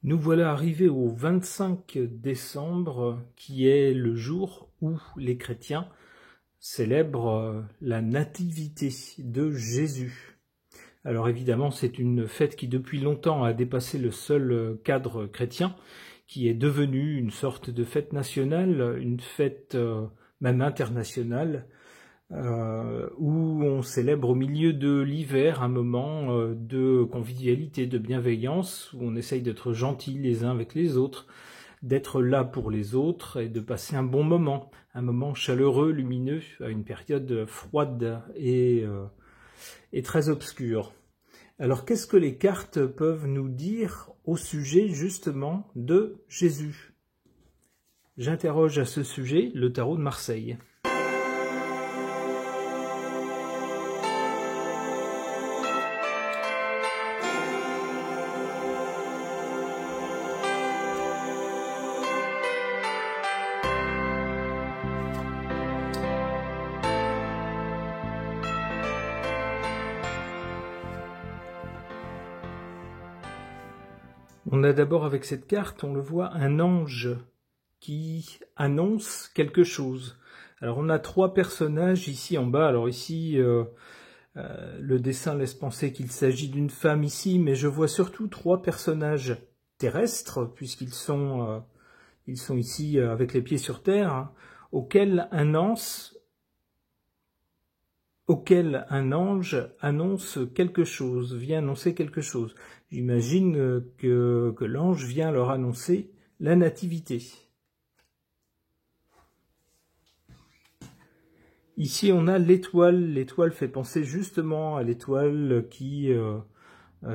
Nous voilà arrivés au 25 décembre, qui est le jour où les chrétiens célèbrent la nativité de Jésus. Alors évidemment, c'est une fête qui depuis longtemps a dépassé le seul cadre chrétien, qui est devenue une sorte de fête nationale, une fête même internationale, où on célèbre au milieu de l'hiver un moment de convivialité, de bienveillance, où on essaye d'être gentils les uns avec les autres, d'être là pour les autres et de passer un bon moment, un moment chaleureux, lumineux, à une période froide et très obscure. Alors qu'est-ce que les cartes peuvent nous dire au sujet justement de Jésus? J'interroge à ce sujet le tarot de Marseille. On a d'abord avec cette carte, on le voit, un ange qui annonce quelque chose. Alors on a trois personnages ici en bas. Alors ici, le dessin laisse penser qu'il s'agit d'une femme ici, mais je vois surtout trois personnages terrestres, puisqu'ils sont, ici avec les pieds sur terre, hein, auxquels un ange annonce quelque chose, vient annoncer quelque chose. J'imagine que l'ange vient leur annoncer la nativité. Ici, on a l'étoile. L'étoile fait penser justement à l'étoile qui,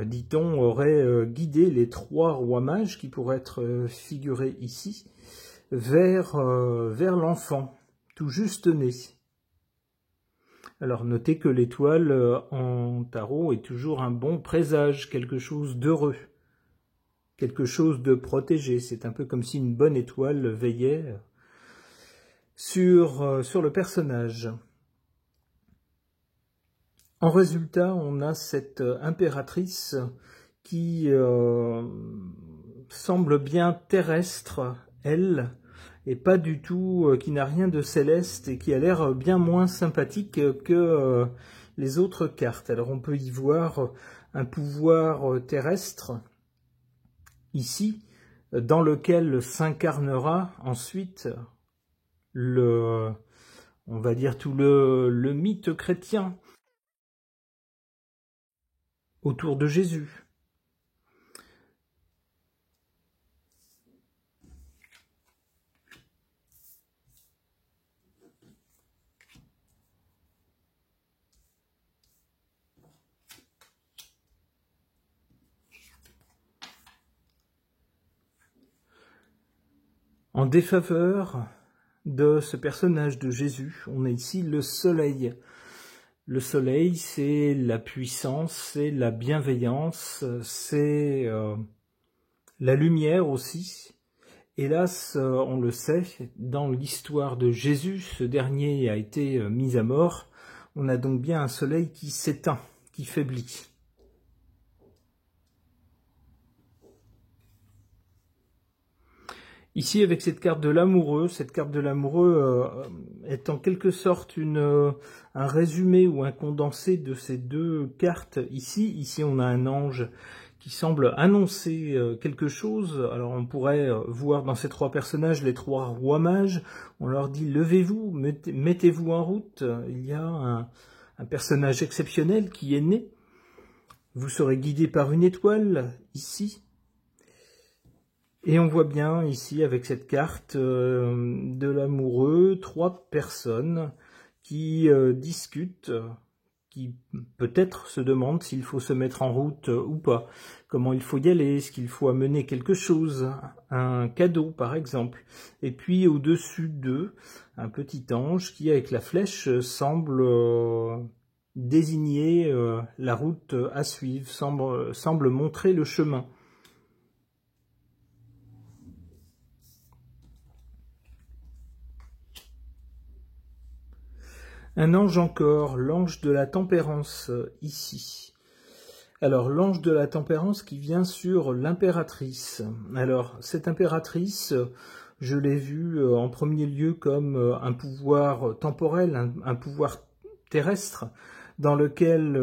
dit-on, aurait guidé les trois rois mages qui pourraient être figurés ici vers l'enfant, tout juste né. Alors notez que l'étoile en tarot est toujours un bon présage, quelque chose d'heureux, quelque chose de protégé. C'est un peu comme si une bonne étoile veillait sur le personnage. En résultat, on a cette impératrice qui semble bien terrestre, elle, et pas du tout, qui n'a rien de céleste et qui a l'air bien moins sympathique que les autres cartes. Alors on peut y voir un pouvoir terrestre, ici, dans lequel s'incarnera ensuite on va dire tout le mythe chrétien autour de Jésus. En défaveur de ce personnage de Jésus, on a ici le soleil. Le soleil, c'est la puissance, c'est la bienveillance, c'est la lumière aussi. Hélas, on le sait, dans l'histoire de Jésus, ce dernier a été mis à mort. On a donc bien un soleil qui s'éteint, qui faiblit. Ici, avec cette carte de l'amoureux, est en quelque sorte un résumé ou un condensé de ces deux cartes ici. On a un ange qui semble annoncer quelque chose. Alors on pourrait voir dans ces trois personnages les trois rois mages. On leur dit « Levez-vous, mettez-vous en route ». Il y a un personnage exceptionnel qui est né. Vous serez guidé par une étoile, ici. Et on voit bien ici, avec cette carte de l'amoureux, trois personnes qui discutent, qui peut-être se demandent s'il faut se mettre en route ou pas, comment il faut y aller, est-ce qu'il faut amener quelque chose, un cadeau par exemple. Et puis au-dessus d'eux, un petit ange qui, avec la flèche, semble désigner la route à suivre, semble montrer le chemin. Un ange encore, l'ange de la tempérance, ici. Alors, l'ange de la tempérance qui vient sur l'impératrice. Alors, cette impératrice, je l'ai vue en premier lieu comme un pouvoir temporel, un pouvoir terrestre, dans lequel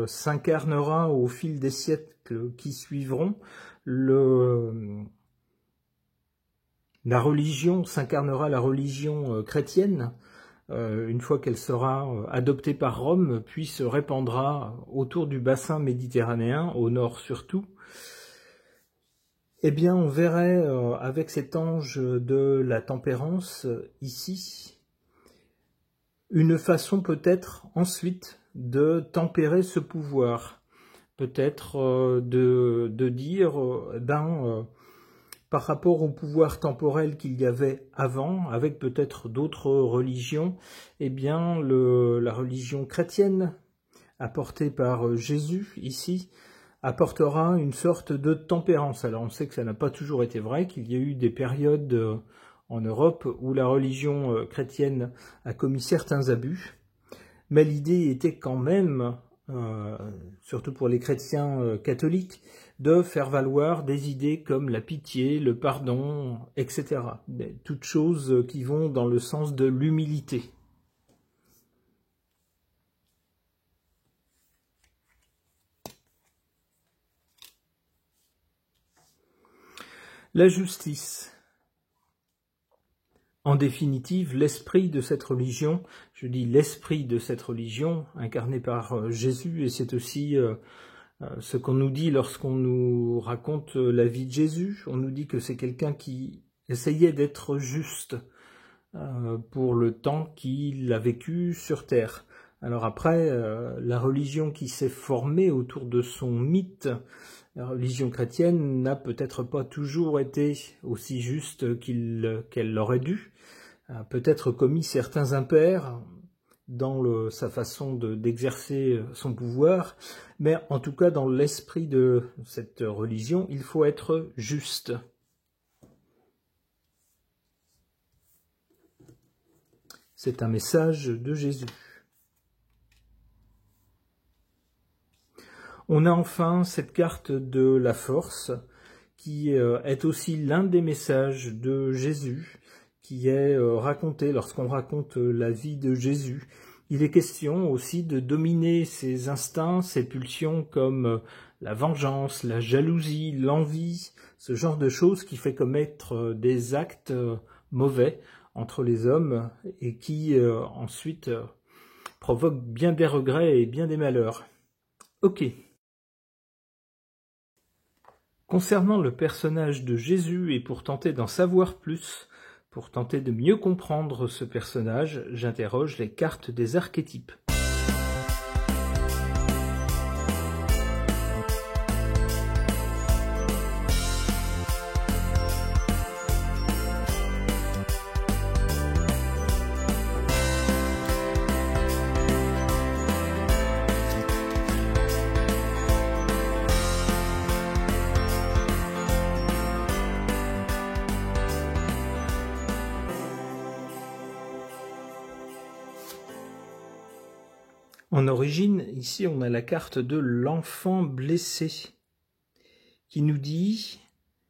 s'incarnera au fil des siècles qui suivront la religion, s'incarnera la religion chrétienne, une fois qu'elle sera adoptée par Rome, puis se répandra autour du bassin méditerranéen, au nord surtout. Eh bien, on verrait avec cet ange de la tempérance ici, une façon peut-être ensuite de tempérer ce pouvoir, peut-être de dire, par rapport au pouvoir temporel qu'il y avait avant, avec peut-être d'autres religions, eh bien la religion chrétienne, apportée par Jésus ici, apportera une sorte de tempérance. Alors on sait que ça n'a pas toujours été vrai, qu'il y a eu des périodes en Europe où la religion chrétienne a commis certains abus, mais l'idée était quand même, surtout pour les chrétiens catholiques, de faire valoir des idées comme la pitié, le pardon, etc. Toutes choses qui vont dans le sens de l'humilité. La justice. En définitive, l'esprit de cette religion, je dis l'esprit de cette religion, incarné par Jésus, et c'est aussi ce qu'on nous dit lorsqu'on nous raconte la vie de Jésus. On nous dit que c'est quelqu'un qui essayait d'être juste pour le temps qu'il a vécu sur terre. Alors après, la religion qui s'est formée autour de son mythe, la religion chrétienne n'a peut-être pas toujours été aussi juste qu'elle l'aurait dû, a peut-être commis certains impairs dans sa façon d'exercer son pouvoir, mais en tout cas dans l'esprit de cette religion, il faut être juste. C'est un message de Jésus. On a enfin cette carte de la force qui est aussi l'un des messages de Jésus qui est raconté lorsqu'on raconte la vie de Jésus. Il est question aussi de dominer ses instincts, ses pulsions comme la vengeance, la jalousie, l'envie, ce genre de choses qui fait commettre des actes mauvais entre les hommes et qui ensuite provoquent bien des regrets et bien des malheurs. Ok. Concernant le personnage de Jésus et pour tenter d'en savoir plus, pour tenter de mieux comprendre ce personnage, j'interroge les cartes des archétypes. En origine, ici, on a la carte de l'enfant blessé qui nous dit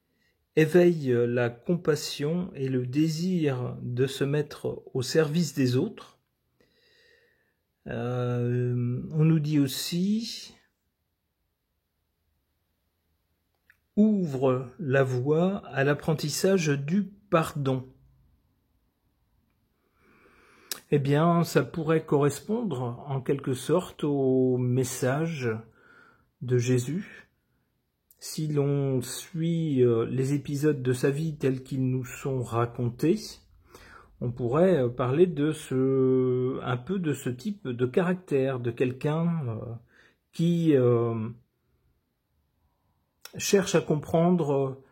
« Éveille la compassion et le désir de se mettre au service des autres ». On nous dit aussi « Ouvre la voie à l'apprentissage du pardon ». Eh bien, ça pourrait correspondre en quelque sorte au message de Jésus. Si l'on suit les épisodes de sa vie tels qu'ils nous sont racontés, on pourrait parler un peu de ce type de caractère, de quelqu'un qui cherche à comprendre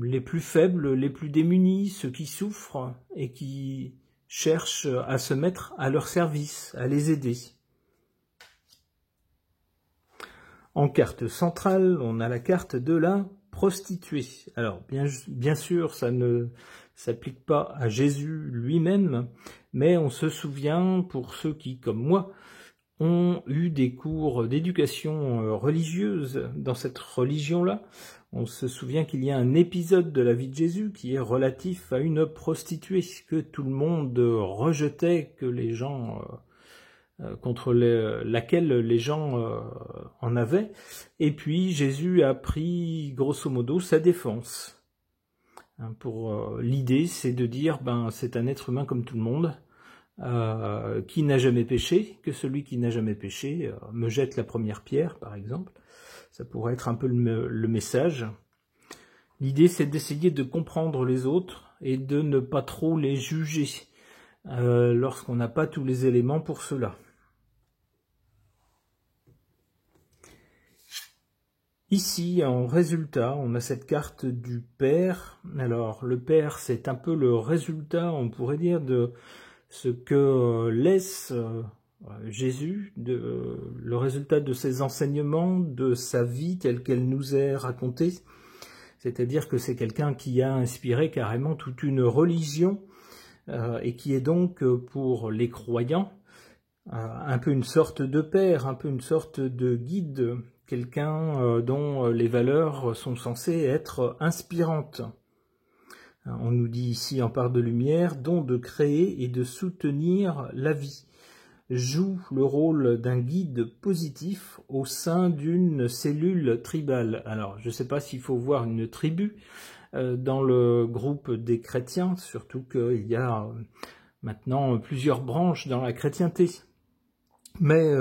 les plus faibles, les plus démunis, ceux qui souffrent et qui cherchent à se mettre à leur service, à les aider. En carte centrale, on a la carte de la prostituée. Alors, bien sûr, ça ne s'applique pas à Jésus lui-même, mais on se souvient, pour ceux qui, comme moi, ont eu des cours d'éducation religieuse dans cette religion-là. On se souvient qu'il y a un épisode de la vie de Jésus qui est relatif à une prostituée que tout le monde rejetait, que les gens contre laquelle les gens en avaient. Et puis Jésus a pris grosso modo sa défense. L'idée, c'est de dire, c'est un être humain comme tout le monde, qui n'a jamais péché, que celui qui n'a jamais péché me jette la première pierre, par exemple. Ça pourrait être un peu le message. L'idée, c'est d'essayer de comprendre les autres et de ne pas trop les juger lorsqu'on n'a pas tous les éléments pour cela. Ici, en résultat, on a cette carte du Père. Alors, le Père, c'est un peu le résultat, on pourrait dire, de ce que laisse Jésus, le résultat de ses enseignements, de sa vie telle qu'elle nous est racontée. C'est-à-dire que c'est quelqu'un qui a inspiré carrément toute une religion et qui est donc, pour les croyants, un peu une sorte de père, un peu une sorte de guide, quelqu'un dont les valeurs sont censées être inspirantes. On nous dit ici en part de lumière, don de créer et de soutenir la vie, joue le rôle d'un guide positif au sein d'une cellule tribale. Alors, je ne sais pas s'il faut voir une tribu dans le groupe des chrétiens, surtout qu'il y a maintenant plusieurs branches dans la chrétienté. Mais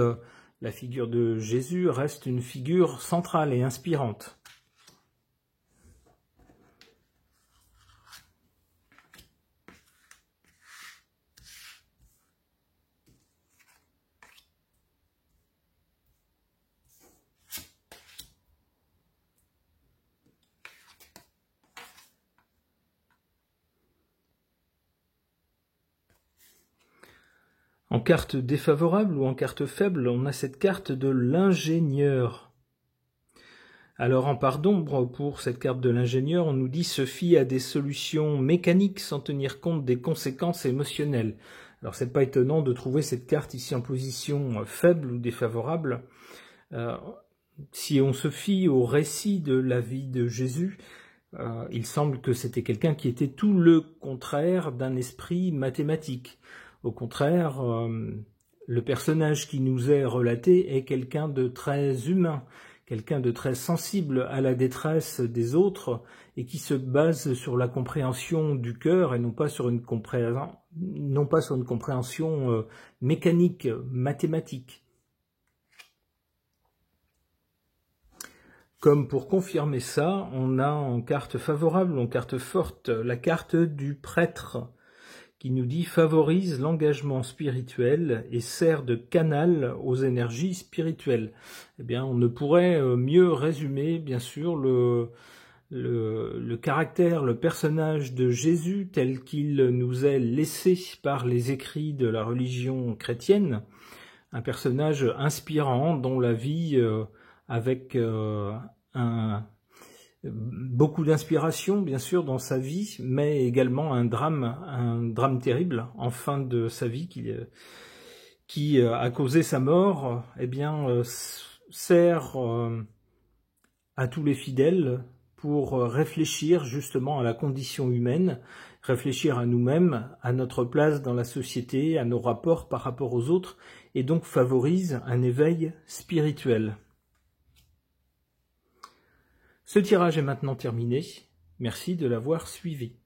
la figure de Jésus reste une figure centrale et inspirante. En carte défavorable ou en carte faible, on a cette carte de l'ingénieur. Alors en part d'ombre, pour cette carte de l'ingénieur, on nous dit se fie à des solutions mécaniques sans tenir compte des conséquences émotionnelles. Alors c'est pas étonnant de trouver cette carte ici en position faible ou défavorable. Si on se fie au récit de la vie de Jésus, il semble que c'était quelqu'un qui était tout le contraire d'un esprit mathématique. Au contraire, le personnage qui nous est relaté est quelqu'un de très humain, quelqu'un de très sensible à la détresse des autres et qui se base sur la compréhension du cœur et non pas sur une compréhension mécanique, mathématique. Comme pour confirmer ça, on a en carte favorable, en carte forte, la carte du prêtre, qui nous dit « favorise l'engagement spirituel et sert de canal aux énergies spirituelles ». Eh bien, on ne pourrait mieux résumer, bien sûr, le caractère, le personnage de Jésus tel qu'il nous est laissé par les écrits de la religion chrétienne. Un personnage inspirant dont la vie, avec beaucoup d'inspiration, bien sûr, dans sa vie, mais également un drame terrible en fin de sa vie qui a causé sa mort, eh bien, sert à tous les fidèles pour réfléchir justement à la condition humaine, réfléchir à nous-mêmes, à notre place dans la société, à nos rapports par rapport aux autres, et donc favorise un éveil spirituel. Ce tirage est maintenant terminé. Merci de l'avoir suivi.